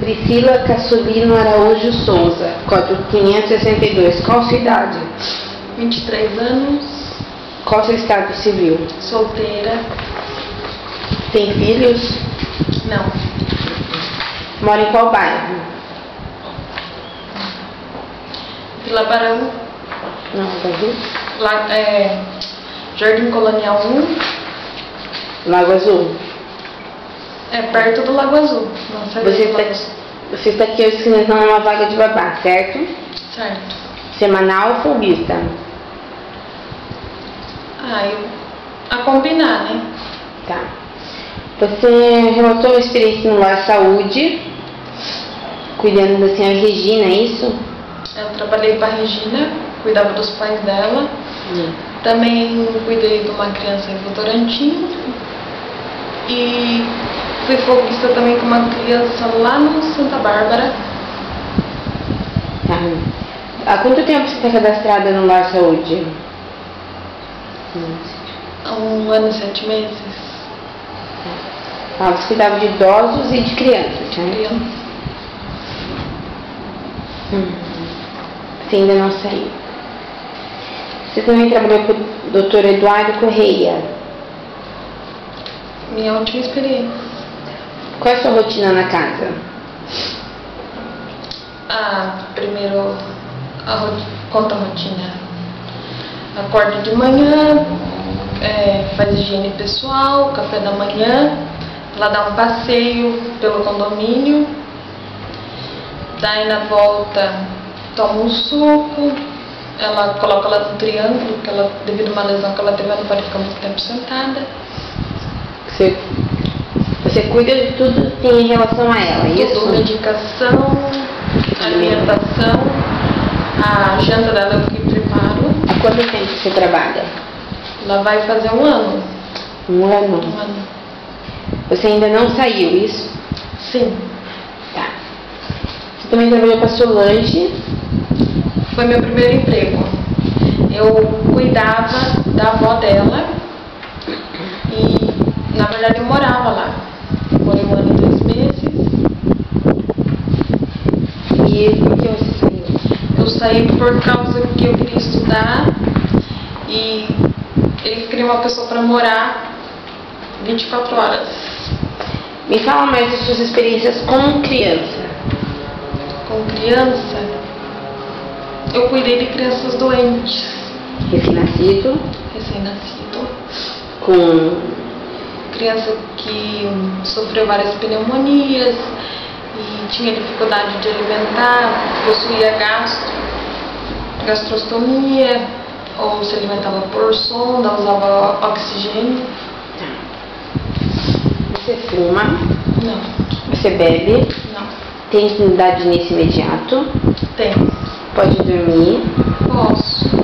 Priscila Cassolino Araújo Souza, código 562. Qual sua idade? 23 anos. Qual seu estado civil? Solteira. Tem filhos? Não. Mora em qual bairro? Vila Barão. Não, Brasil. Jardim Colonial 1. Lago Azul. É perto do Lago Azul. Nossa, Você está aqui hoje inscrevendo uma vaga de babá, certo? Certo. Semanal ou folguista? A combinar, né? Tá. Você relatou uma experiência no Lar Saúde, cuidando da senhora Regina, é isso? Eu trabalhei com a Regina, cuidava dos pais dela. Também cuidei de uma criança em Votorantim. E fui folguista também com uma criança lá no Santa Bárbara. Tá. Há quanto tempo você está cadastrada no Lar Saúde? Há 1 ano e 7 meses. Você cuidava de idosos e de crianças, né? Criança. Você ainda não saiu. Você também trabalhou com o Dr. Eduardo Correia. Minha última experiência. Qual é a sua rotina na casa? Primeiro, conta a rotina. Acorda de manhã, faz higiene pessoal, café da manhã, ela dá um passeio pelo condomínio, daí na volta toma um suco, ela coloca ela no triângulo, porque ela, devido a uma lesão que ela teve, ela não pode ficar muito tempo sentada. Você cuida de tudo que tem em relação a ela, é isso? Tudo, medicação, alimentação, a janta dela eu que preparo. Há quanto tempo você trabalha? Ela vai fazer 1 ano. 1 ano. 1 ano. Você ainda não saiu, isso? Sim. Tá. Você também trabalhou com a Solange? Foi meu primeiro emprego. Eu cuidava da avó dela e, na verdade, eu morava lá. Morei 1 ano e 2 meses. E por que você saiu? Eu saí por causa que eu queria estudar e ele queria uma pessoa para morar 24 horas. Me fala mais das suas experiências com criança. Com criança, eu cuidei de crianças doentes. Recém-nascido? Recém-nascido. Com Criança que sofreu várias pneumonias e tinha dificuldade de alimentar, possuía gastrostomia, ou se alimentava por sonda, usava oxigênio. Você fuma? Não. Você bebe? Não. Tem disponibilidade de início imediato? Tem. Pode dormir? Posso.